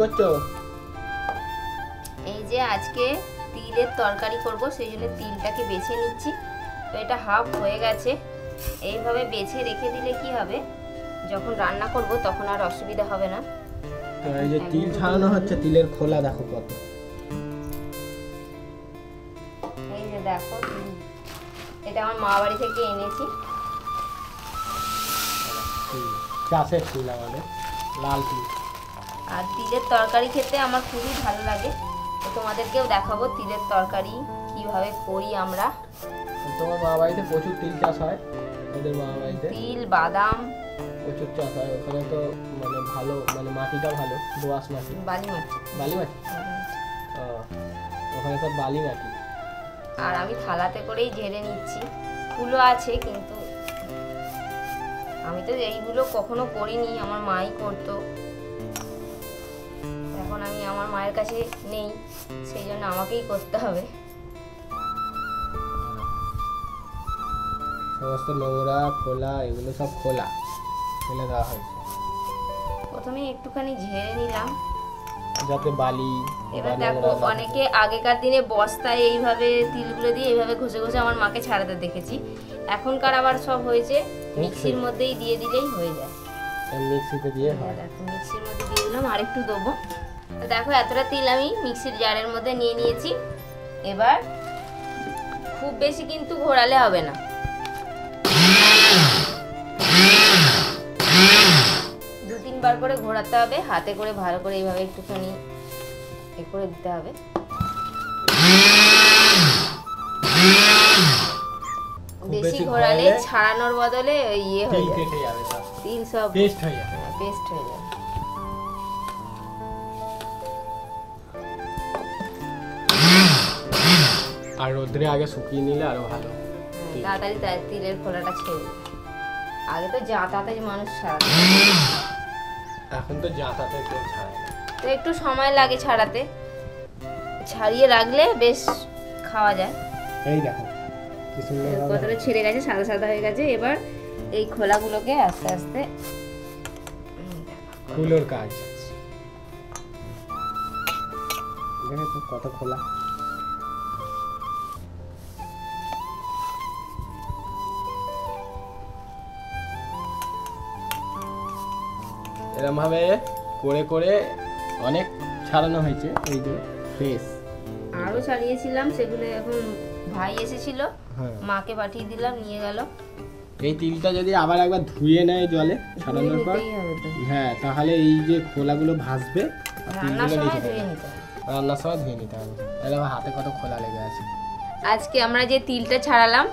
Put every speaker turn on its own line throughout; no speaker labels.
করছো?
এই যে আজকে তিলের তরকারি করব, সেই জন্য তিলটাকে বেছে নিচ্ছি। তো এটা হাফ হয়ে গেছে। এইভাবে বেছে রেখে দিলে কি হবে, যখন রান্না করব তখন আর অসুবিধা হবে না।
তো এই যে তিল ছাড়ানো হচ্ছে, তিলের খোলা দেখো কত।
এই যে দেখো, এটা আমার মা বাড়ি থেকে এনেছি।
চাষের তিল, আমাদের লাল তিল।
আর তিলের তরকারি খেতে আমার খুবই ভালো লাগে। তো তোমাদেরকেও দেখাবো তিলের তরকারি কিভাবে করি আমরা।
তোমার মা বাড়িতে প্রচুর তিল চাষ হয়? ওদের মা বাড়িতে
তিল, বাদাম
প্রচুর চাষ হয়। ওখানে তো মানে ভালো, মানে মাটিটা ভালো, দোআঁশ মাটি।
বালি মাটি।
বালি মাটি? ওখানে তো বালি মাটি।
আর আমি থালাতে করেই ঝেড়ে নিচ্ছি। ফুলও আছে, কিন্তু আমি তো এইগুলো কখনো করিনি, আমার মাই করতো। এখন আমি আমার মায়ের কাছে নেই, সেই জন্য আমাকেই করতে হবে।
সমস্ত নোংরা খোলা এগুলো সব খোলা ফেলে দেওয়া হয়েছে।
প্রথমে একটুখানি ঝেড়ে নিলাম,
যাতে বালি।
এবার দেখো, অনেকে আগেকার দিনে বস্তায় এইভাবে তিলগুলো দিয়ে এইভাবে ঘষে ঘষে আমার মাকে ছাড়াতে দেখেছি। এখনকার আবার সব হয়েছে মিক্সির মধ্যেই দিয়ে দিলেই হয়ে যায়।
মিক্সিতে দিয়ে হয়।
দেখো, মিক্সির মধ্যে দিয়ে দিলাম, আর একটু দেবো। দেখো, এতটা তিল আমি মিক্সির জারের মধ্যে নিয়ে নিয়েছি। এবার খুব বেশি কিন্তু ঘোরালে হবে না, 2-3 বার করে ঘোরাতে হবে। হাতে করে ভালো করে এইভাবে একটুখানি এ করে দিতে হবে। বেশি ঘোরালে ছাড়ানোর বদলে ইয়ে হয়ে যাবে, তিল সব
পেস্ট হয়ে যাবে।
পেস্ট হয়ে যাবে।
আর রোদ্রে আগে শুকিয়ে নিলে আরো ভালো,
তাড়াতাড়ি তিলের খোলাটা ছেড়ে। আগে তো যাতায়াতে মানুষ ছাড়াতো,
এখন তো যাতায়াতে কেউ ছাড়ায় না।
তো একটু সময় লাগে ছাড়াতে। ছাড়িয়ে রাখলে বেশ খাওয়া যায়।
এই দেখো কি সুন্দর
কতটা ছেড়ে গেছে, সাদা সাদা হয়ে গেছে। এবার এই খোলাগুলোকে আস্তে আস্তে
কুলোর কাজ। দেখো কত খোলা। এরকম ভাবে করে করে অনেক ছাড়ানো হয়েছে। এই যে ফ্রেশ
আরো ছাড়িয়েছিলাম, সেগুলো এখন ভাই এসেছিল, মাকে পাঠিয়ে দিলাম, নিয়ে গেল।
এই তিলটা যদি আবার একবার ধুয়ে নেয় জলে ছাড়ানোর পর, হ্যাঁ, তাহলে এই যে খোলাগুলো ভাসবে।
রান্নার সময় ধুয়ে নিতে হবে।
রান্নার সময় ধুয়ে নিতে হবে, তাহলে আমার হাতে কত খোলা লেগে আছে।
আজকে আমরা যে তিলটা ছাড়ালাম,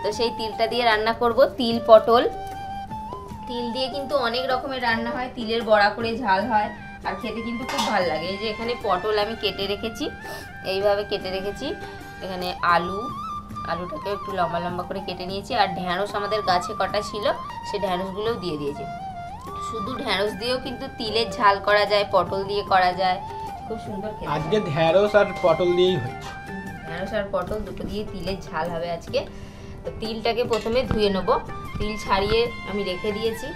তো সেই তিলটা দিয়ে রান্না করব তিল পটল। তিল দিয়ে কিন্তু অনেক রকমের রান্না হয়, তিলের বড়া করে ঝাল হয়, আর খেতে কিন্তু খুব ভালো লাগে। এই যে এখানে পটল আমি কেটে রেখেছি, এইভাবে কেটে রেখেছি। এখানে আলুটাকে একটু লম্বা লম্বা করে কেটে নিয়েছি। আর ঢ্যাঁড়স আমাদের গাছে কটা ছিল, সেই ঢ্যাঁড়সগুলোও দিয়ে দিয়েছি। শুধু ঢ্যাঁড়স দিয়েও কিন্তু তিলের ঝাল করা যায়, পটল দিয়ে করা যায়, খুব সুন্দর খেতে।
আজকে ঢ্যাঁড়স আর পটল দিয়েই হচ্ছে।
ঢ্যাঁড়স আর পটল দুটো দিয়ে তিলের ঝাল হবে আজকে। তো তিলটাকে প্রথমে ধুয়ে নেব, তিল ছাড়িয়ে আমি রেখে দিয়েছি।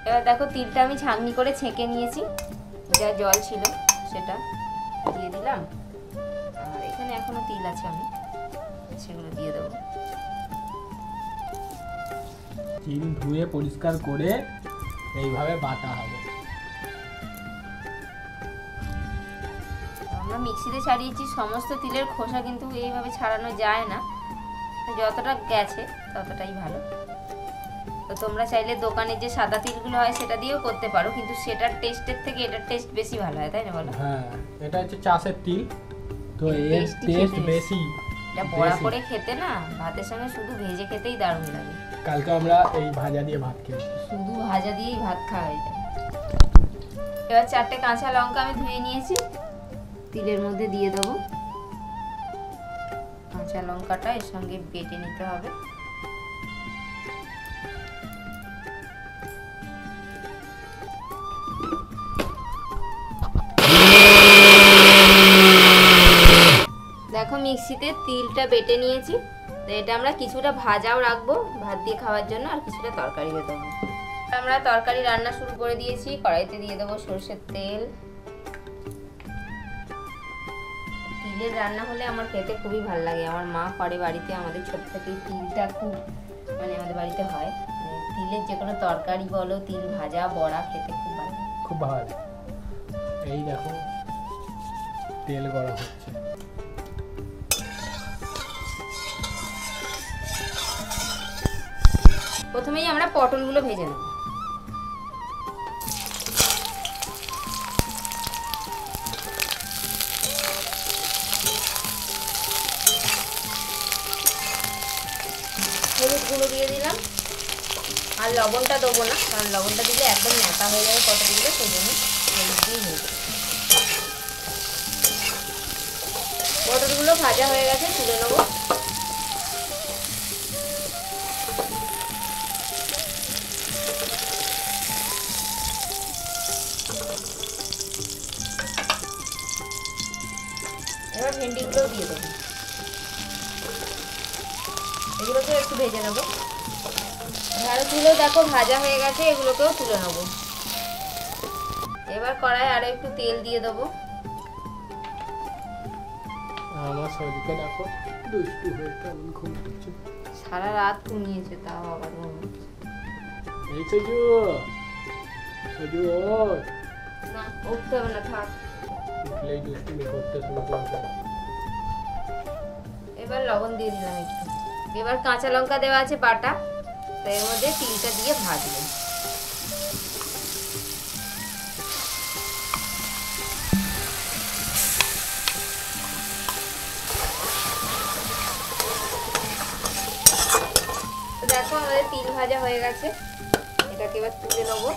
এবার দেখো, তিলটা আমি ছাঁকনি করে ছেঁকে নিয়েছি, যা জল ছিল সেটা দিয়ে দিলাম। আর এখানে এখনো তিল আছে, আমি সেগুলো দিয়ে দেবো।
তিল ধুয়ে পরিষ্কার করে এইভাবে বাটা হবে।
আমরা মিক্সিতে ছাড়িয়েছি, সমস্ত তিলের খোসা কিন্তু এইভাবে ছাড়ানো যায় না, যতটা গেছে ততটাই ভালো। তো তোমরা চাইলে দোকানের যে সাদা তিলগুলো হয় সেটা দিয়েও করতে পারো, কিন্তু সেটার টেস্টের থেকে এটার টেস্ট বেশি ভালো হয়, তাই না বলো?
হ্যাঁ, এটা হচ্ছে চাষের তিল, তো এর টেস্ট বেশি।
এটা বড়া করে খেতে না, ভাতের সঙ্গে শুধু ভেজে খেতেই দারুণ লাগে।
কালকে আমরা এই ভাজা দিয়ে ভাত খেয়েছি,
শুধু ভাজা দিয়েই ভাত খাওয়া হয়ে যায়। এবার 4টে কাঁচা লঙ্কা আমি ধুয়ে নিয়েছি, তিলের মধ্যে দিয়ে দেবো। কাঁচা লঙ্কাটা এর সঙ্গে বেটে নিতে হবে। দেখো, মিক্সিতে তিলটা বেটে নিয়েছি। তো এটা আমরা কিছুটা ভাজাও রাখবো ভাত দিয়ে খাওয়ার জন্য, আর কিছুটা তরকারিতে দেবো। আমরা তরকারি রান্না শুরু করে দিয়েছি। কড়াইতে দিয়ে দেবো সরষের তেল। তিলের রান্না হলে আমার খেতে খুবই ভালো লাগে। আমার মা করে বাড়িতে, আমাদের ছোট থেকে তিলটা খুব আমাদের বাড়িতে হয়। তিলের যে কোনো তরকারি বলো, তিল ভাজা, বড়া খেতে খুব ভালো লাগে।
খুব ভালো। এই দেখো তেল গরম হচ্ছে।
প্রথমেই আমরা পটলগুলো ভেজে নেব। হলুদ গুঁড়ো দিয়ে দিলাম, আর লবণটা দেবো না, কারণ লবণটা দিলে একদম ন্যাতা হয়ে যাবে পটলগুলো, সেই জন্য হলুদ দিয়ে হয়ে যাবে। পটলগুলো ভাজা হয়ে গেছে, তুলে নেবো। এবার ভেন্ডিগুলো দিয়ে দেবো, এগুলোকে একটু ভেজে নেবো। ঢ্যাঁড়সগুলো দেখো ভাজা হয়ে গেছে, এগুলোকেও তুলে নেবো। এবার কড়াই আরো একটু তেল দিয়ে দেবো।
আমার সজকে দেখো দুষ্টু হয়ে কেমন ঘুমোচ্ছে।
সারা রাত ঘুমিয়েছে, তাও আবার ঘুমোচ্ছে।
এই সজু, সজু ওঠ।
না, উঠতে হবে না, থাক।
উঠলেই দুষ্টুমি করতে শুরু করবে।
এবার লবণ দিয়ে দিলাম একটু। এবার কাঁচা লঙ্কা দেওয়া আছে বাটা, তো এর মধ্যে তিলটা দিয়ে ভাজবো। দেখো আমাদের তিল ভাজা হয়ে গেছে, এটাকে এবার তুলে নেবো।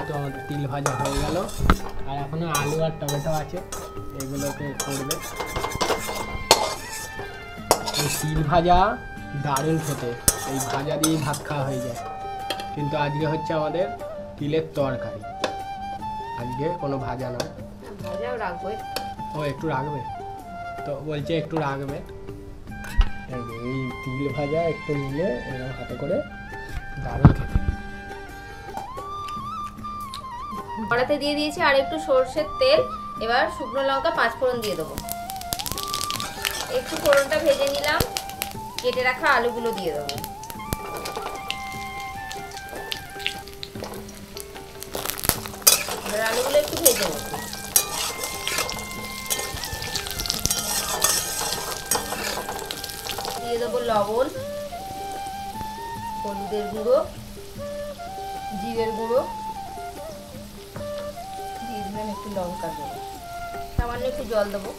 তো আমাদের তিল ভাজা হয়ে গেল, আর এখনো আলু আর টমেটো আছে, এগুলোকে করবে। এই তিল ভাজা দারুণ খেতে, এই ভাজা দিয়েই ভাত খাওয়া হয়ে যায়। কিন্তু আজকে হচ্ছে আমাদের তিলের তরকারি, আজকে কোনো ভাজা নয়।
ভাজাও রাখবো,
ও একটু রাখবে, তো বলছে একটু রাখবে। এই যে এই তিল ভাজা একটু নিলে এরকম হাতে করে দারুণ খেতে।
কড়াতে দিয়ে দিয়েছি আর একটু সরষের তেল। এবার শুকনো লঙ্কা 5 ফোড়ন দিয়ে দেবো। একটু ফোড়নটা ভেজে নিলাম, কেটে রাখা আলুগুলো দিয়ে দেবো। এবার আলুগুলো একটু ভেজে নেব। দিয়ে দেবো লবণ, হলুদের গুঁড়ো, জিরের গুঁড়ো, দিয়ে দিলাম একটু লঙ্কা গুঁড়ো, সামান্য একটু জল দেবো।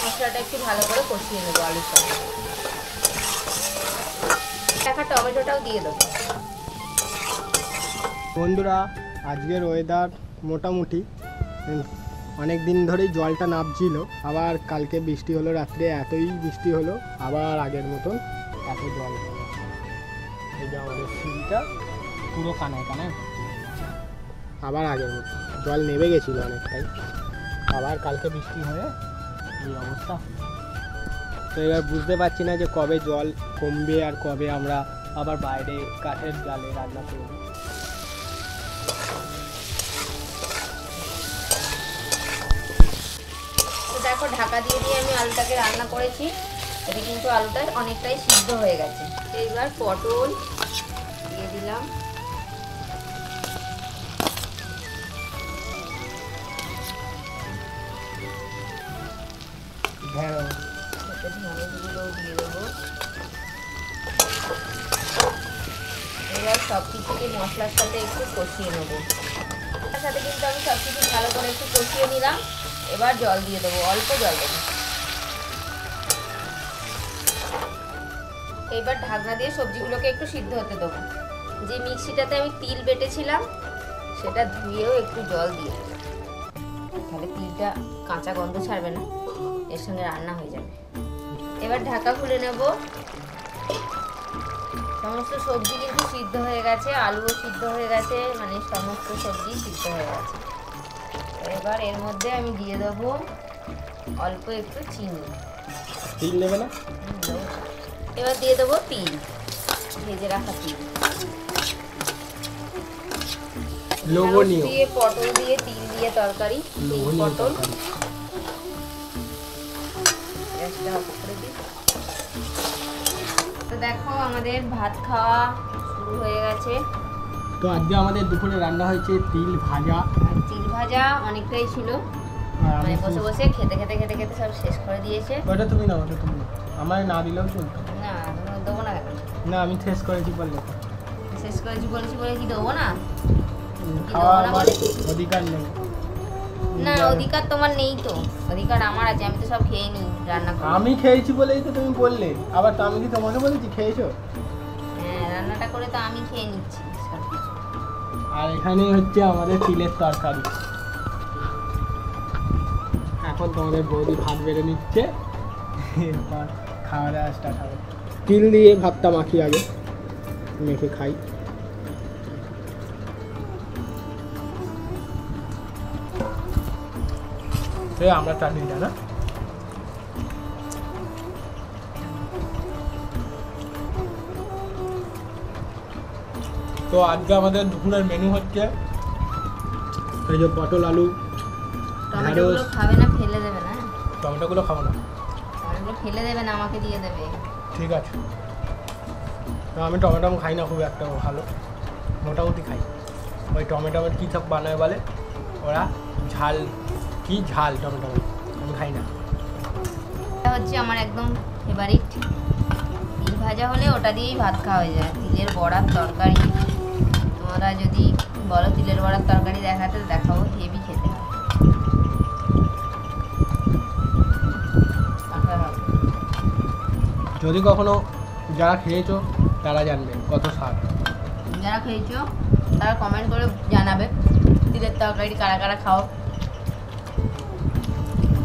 মশলাটা একটু ভালো করে কষিয়ে নেবো আলুর সঙ্গে। একটা টমেটোটাও দিয়ে দেবো।
বন্ধুরা, আজকের ওয়েদার মোটামুটি অনেক দিন ধরেই জলটা নামছিল, আবার কালকে বৃষ্টি হলো, রাত্রে এতই বৃষ্টি হলো, আবার আগের মতন এত জল হলো। এই যে আমাদের সিঁড়িটা পুরো কানায় কানায় আবার আগের মতো জল নেমে গেছিলো অনেকটাই, আবার কালকে বৃষ্টি হয়ে এই অবস্থা। তো এবার বুঝতে পারছি না যে কবে জল কমবে আর কবে আমরা আবার বাইরে কাঠের জালে রান্না করব।
দেখো ঢাকা দিয়ে দিয়ে আমি আলুটাকে রান্না করেছি, এটা কিন্তু আলুটা অনেকটাই সিদ্ধ হয়ে গেছে। এইবার পটল দিয়ে দিলাম, ঢেঁড়সগুলো দিয়ে দেবো। এবার সব কিছুকে মশলার সাথে একটু কষিয়ে নেবো। তার সাথে কিন্তু আমি সব কিছু ভালো করে একটু কষিয়ে নিলাম। এবার জল দিয়ে দেবো, অল্প জল দেবো। এবার ঢাকনা দিয়ে সবজিগুলোকে একটু সিদ্ধ হতে দেবো। যে মিক্সিটাতে আমি তিল বেটেছিলাম সেটা ধুয়েও একটু জল দিয়ে দেবো, তাহলে তিলটা কাঁচা গন্ধ ছাড়বে না, এর সঙ্গে রান্না হয়ে যাবে। এবার ঢাকা খুলে নেব, সমস্ত সবজি কিন্তু সিদ্ধ হয়ে গেছে, আলুও সিদ্ধ হয়ে গেছে, মানে সমস্ত সবজি সিদ্ধ হয়ে গেছে। এবার এর মধ্যে আমি দিয়ে দেবো অল্প একটু চিনি।
তিল নেবে না?
এবার দিয়ে দেবো তিল, ভেজে রাখা তিল।
লবণীয়
দিয়ে পটল দিয়ে তিল দিয়ে তরকারি, তিল পটল। গ্যাসটা অফ করে দিই। তো দেখো আমাদের ভাত খাওয়া শুরু হয়ে গেছে।
তো আজকে আমাদের দুপুরে রান্না হয়েছে তিল ভাজা।
আর তিল ভাজা অনেকটাই ছিল, মানে বসে বসে খেতে খেতে খেতে খেতে সব শেষ করে দিয়েছে।
ওটা তুমি না, ওটা তুমি না, আমার না দিলেও চলতো।
না দেবো না কেন?
না আমি শেষ করেছি বললে।
শেষ করেছি বলেছি বলে কি দেবো না?
খাওয়া আমার অধিকার নেই।
না অধিকার তোমার নেই তো, অধিকার আমার আছে। আমি তো সব খেয়ে নিই রান্না করে।
আমি খেয়েছি বলেই তো তুমি বললে, আবার তো আমি কি তোমাকে বলেছি খেয়েছো?
হ্যাঁ রান্নাটা করে তো আমি খেয়ে নিচ্ছি সব কিছু।
আর এখানে হচ্ছে আমাদের তিলের তরকারি। এখন তোমাদের বৌদি ভাত বেড়ে নিচ্ছে, এরপর খাওয়া দাওয়া স্টার্ট হবে। তিল দিয়ে ভাতটা মাখি, আগে মেখে খাই। আমরা চাটনিটা না, তো আজকে আমাদের দুপুরের মেনু হচ্ছে এই যে পটল আলু।
টমেটোগুলো খাবে না, ফেলে দেবে না?
টমেটোগুলো খাবো না,
টমেটোগুলো ফেলে দেবে না, আমাকে দিয়ে দেবে।
ঠিক আছে। তো আমি টমেটো খাই না খুব একটা ভালো, মোটামুটি খাই। ওই টমেটো কী সব বানায় বলে ওরা, ঝাল, কি ঝাল টমেটো, আমি খাই না।
এটা হচ্ছে আমার একদম ফেভারিট। তিল ভাজা হলে ওটা দিয়েই ভাত খাওয়া হয়ে যায়। তিলের বড়ার তরকারি, তোমরা যদি বলো তিলের বড়ার তরকারি দেখাতে দেখাবো, হেভি খেতে হয়।
যদি কখনো যারা খেয়েছো তারা জানবে কত স্বাদ।
যারা খেয়েছো তারা কমেন্ট করে জানাবে তিলের তরকারি কারা কারা খাও।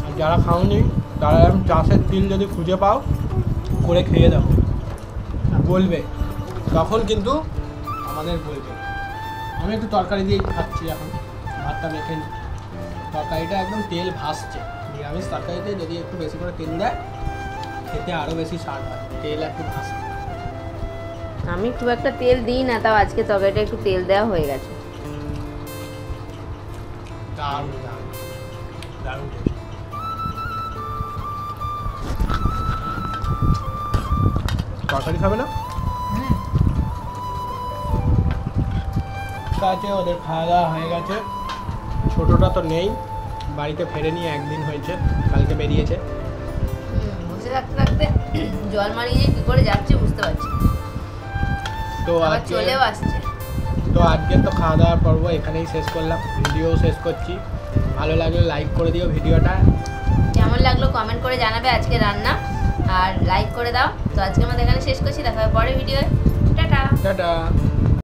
আর যারা খাওনি তারা চাষের তিল যদি খুঁজে পাও করে খেয়ে দাও, বলবে তখন কিন্তু আমাদের বলবে। আমি একটু তরকারি দিয়েই খাচ্ছি এখন, ভাতটা মেখে নিই। তরকারিটা একদম তেল ভাসছে, নিরামিষ তরকারিতে যদি একটু বেশি করে তেল দেয় খেতে আরও বেশি স্বাদ হয়, তেল একটু ভাসে।
আমি খুব একটা তেল দিই না, তাও আজকে তরকারিটা একটু তেল দেওয়া হয়ে গেছে।
দারুণ দারুণ দারুণ টেস্ট। তরকারি খাবে না? ঠিক আছে, ওদের খাওয়া দাওয়া হয়ে গেছে। ছোটোটা তো নেই, বাড়িতে ফেরেনি, একদিন হয়েছে, কালকে বেরিয়েছে।
বসে থাকতে থাকতে জল মারিয়ে যে কী করে যাচ্ছে বুঝতে পারছি।
তো
আবার চলেও আসছে।
তো আজকে তো খাওয়া দাওয়ার পর্ব এখানেই শেষ করলাম, ভিডিও শেষ করছি। ভালো লাগলে লাইক করে দিও ভিডিওটা।
কেমন লাগলো কমেন্ট করে জানাবে আজকে রান্না, আর লাইক করে দাও। তো আজকে আমাদের এখানে শেষ করছি, দেখা হবে পরের ভিডিও। Tata
tata.